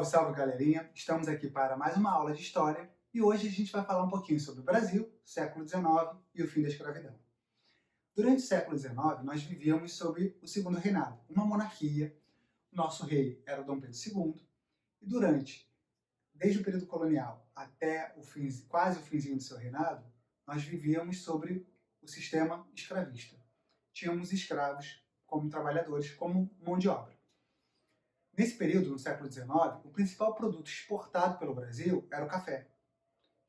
Salve, salve, galerinha! Estamos aqui para mais uma aula de História e hoje a gente vai falar um pouquinho sobre o Brasil, século XIX e o fim da escravidão. Durante o século XIX, nós vivíamos sob o Segundo Reinado, uma monarquia. Nosso rei era o Dom Pedro II e desde o período colonial até quase o finzinho do seu reinado, nós vivíamos sobre o sistema escravista. Tínhamos escravos como trabalhadores, como mão de obra. Nesse período, no século XIX, o principal produto exportado pelo Brasil era o café.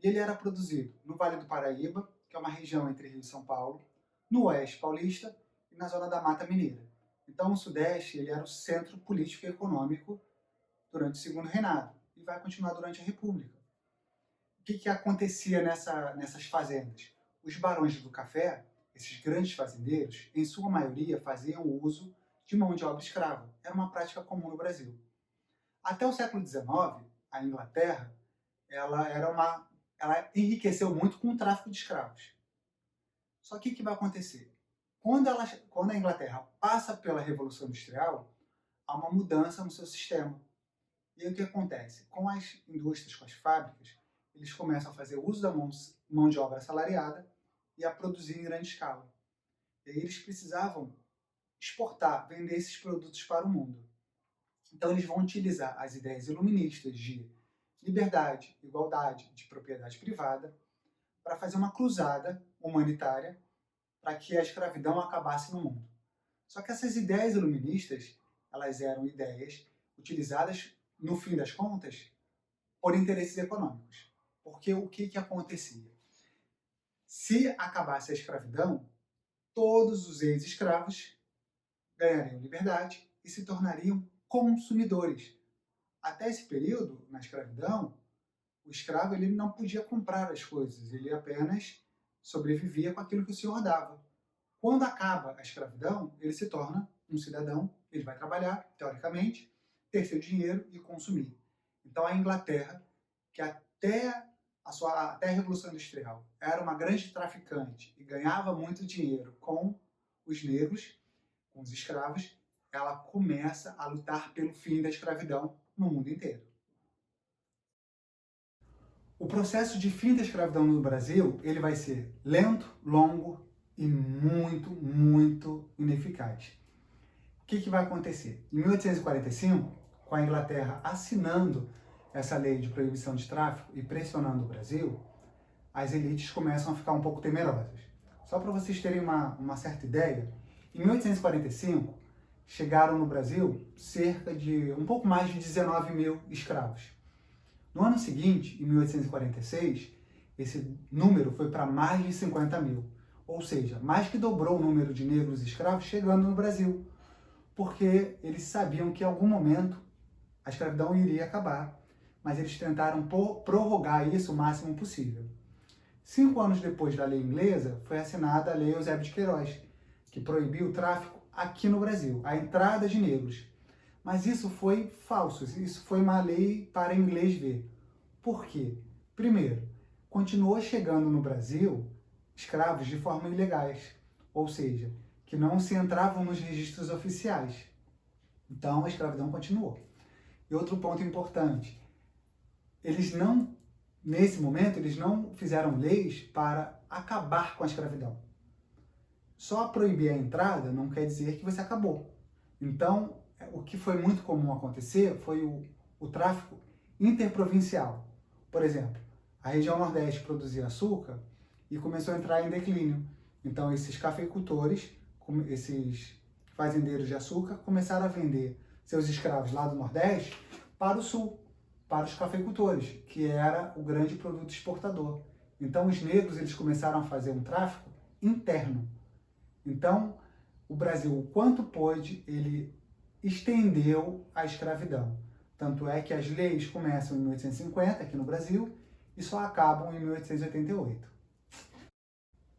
E ele era produzido no Vale do Paraíba, que é uma região entre Rio e São Paulo, no Oeste Paulista e na zona da Mata Mineira. Então, o Sudeste ele era o centro político e econômico durante o Segundo Reinado e vai continuar durante a República. O que acontecia nessas fazendas? Os barões do café, esses grandes fazendeiros, em sua maioria faziam uso de mão de obra escrava. Era uma prática comum no Brasil. Até o século XIX, a Inglaterra ela enriqueceu muito com o tráfico de escravos. Só que o que vai acontecer? Quando a Inglaterra passa pela Revolução Industrial, há uma mudança no seu sistema. E aí o que acontece? Com as indústrias, com as fábricas, eles começam a fazer uso da mão de obra assalariada e a produzir em grande escala. E aí eles precisavam exportar, vender esses produtos para o mundo. Então eles vão utilizar as ideias iluministas de liberdade, igualdade, de propriedade privada, para fazer uma cruzada humanitária para que a escravidão acabasse no mundo. Só que essas ideias iluministas, elas eram ideias utilizadas, no fim das contas, por interesses econômicos. Porque o que acontecia? Se acabasse a escravidão, todos os ex-escravos ganhariam liberdade e se tornariam consumidores. Até esse período, na escravidão, o escravo ele não podia comprar as coisas, ele apenas sobrevivia com aquilo que o senhor dava. Quando acaba a escravidão, ele se torna um cidadão, ele vai trabalhar, teoricamente, ter seu dinheiro e consumir. Então a Inglaterra, que até a Revolução Industrial era uma grande traficante e ganhava muito dinheiro com os negros, com os escravos, ela começa a lutar pelo fim da escravidão no mundo inteiro. O processo de fim da escravidão no Brasil, ele vai ser lento, longo e muito ineficaz. O que vai acontecer? Em 1845, com a Inglaterra assinando essa lei de proibição de tráfico e pressionando o Brasil, as elites começam a ficar um pouco temerosas. Só para vocês terem uma certa ideia, em 1845, chegaram no Brasil cerca de um pouco mais de 19 mil escravos. No ano seguinte, em 1846, esse número foi para mais de 50 mil. Ou seja, mais que dobrou o número de negros escravos chegando no Brasil. Porque eles sabiam que em algum momento a escravidão iria acabar. Mas eles tentaram prorrogar isso o máximo possível. 5 anos depois da lei inglesa, foi assinada a Lei Eusébio de Queiroz, que proibiu o tráfico aqui no Brasil, a entrada de negros. Mas isso foi falso, isso foi uma lei para inglês ver. Por quê? Primeiro, continuou chegando no Brasil escravos de forma ilegais, ou seja, que não se entravam nos registros oficiais. Então a escravidão continuou. E outro ponto importante, nesse momento, eles não fizeram leis para acabar com a escravidão. Só proibir a entrada não quer dizer que você acabou. Então, o que foi muito comum acontecer foi o tráfico interprovincial. Por exemplo, a região Nordeste produzia açúcar e começou a entrar em declínio. Então, esses cafeicultores, esses fazendeiros de açúcar, começaram a vender seus escravos lá do Nordeste para o Sul, para os cafeicultores, que era o grande produto exportador. Então, os negros eles começaram a fazer um tráfico interno. Então, o Brasil, o quanto pôde, ele estendeu a escravidão. Tanto é que as leis começam em 1850, aqui no Brasil, e só acabam em 1888.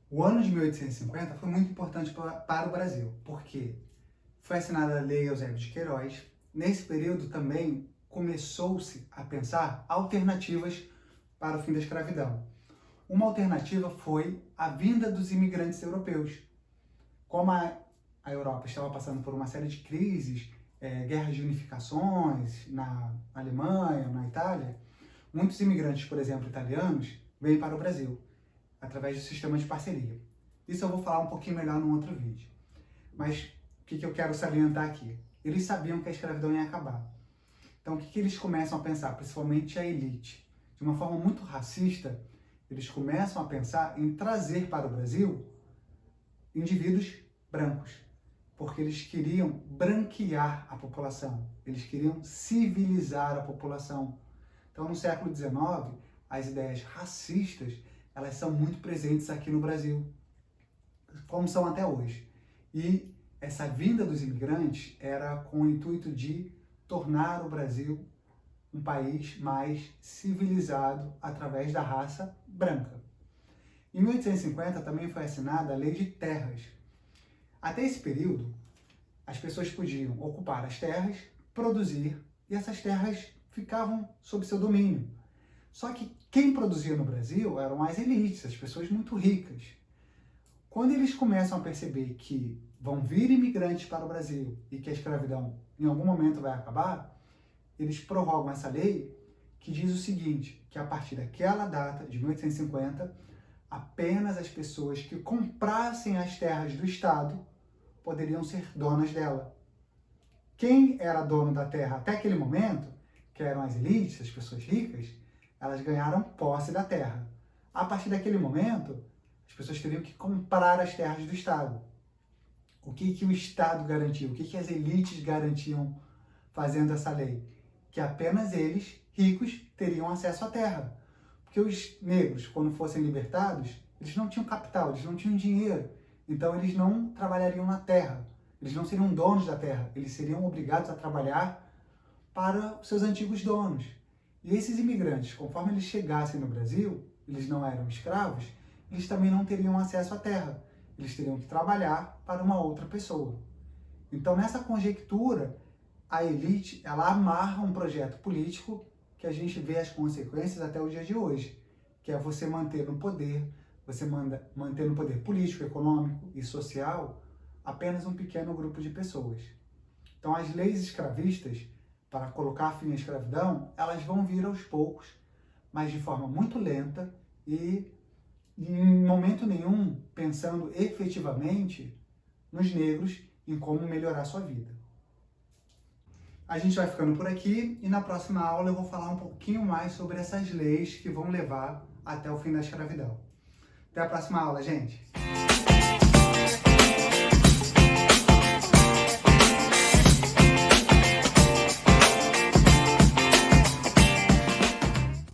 O ano de 1850 foi muito importante para o Brasil, porque foi assinada a Lei Eusébio de Queiroz. Nesse período também começou-se a pensar alternativas para o fim da escravidão. Uma alternativa foi a vinda dos imigrantes europeus. Como a Europa estava passando por uma série de crises guerras de unificações na Alemanha, na Itália, muitos imigrantes, por exemplo, italianos, vêm para o Brasil, através do sistema de parceria. Isso eu vou falar um pouquinho melhor num outro vídeo. Mas o que eu quero salientar aqui? Eles sabiam que a escravidão ia acabar. Então o que eles começam a pensar? Principalmente a elite. De uma forma muito racista, eles começam a pensar em trazer para o Brasil indivíduos brancos. Porque eles queriam branquear a população. Eles queriam civilizar a população. Então no século XIX, as ideias racistas, elas são muito presentes aqui no Brasil, como são até hoje. E essa vinda dos imigrantes era com o intuito de tornar o Brasil um país mais civilizado através da raça branca. Em 1850 também foi assinada a Lei de Terras. Até esse período, as pessoas podiam ocupar as terras, produzir, e essas terras ficavam sob seu domínio. Só que quem produzia no Brasil eram as elites, as pessoas muito ricas. Quando eles começam a perceber que vão vir imigrantes para o Brasil e que a escravidão em algum momento vai acabar, eles prorrogam essa lei que diz o seguinte, que a partir daquela data, de 1850, apenas as pessoas que comprassem as terras do Estado poderiam ser donas dela. Quem era dono da terra até aquele momento, que eram as elites, as pessoas ricas, elas ganharam posse da terra. A partir daquele momento, as pessoas teriam que comprar as terras do Estado. O que o Estado garantiu? O que as elites garantiam fazendo essa lei? Que apenas eles, ricos, teriam acesso à terra. Porque os negros, quando fossem libertados, eles não tinham capital, eles não tinham dinheiro. Então eles não trabalhariam na terra. Eles não seriam donos da terra. Eles seriam obrigados a trabalhar para os seus antigos donos. E esses imigrantes, conforme eles chegassem no Brasil, eles não eram escravos, eles também não teriam acesso à terra. Eles teriam que trabalhar para uma outra pessoa. Então, nessa conjectura, a elite, ela amarra um projeto político que a gente vê as consequências até o dia de hoje, que é você manter no poder, manter no poder político, econômico e social apenas um pequeno grupo de pessoas. Então, as leis escravistas, para colocar fim à escravidão, elas vão vir aos poucos, mas de forma muito lenta e em momento nenhum pensando efetivamente nos negros em como melhorar sua vida. A gente vai ficando por aqui e na próxima aula eu vou falar um pouquinho mais sobre essas leis que vão levar até o fim da escravidão. Até a próxima aula, gente!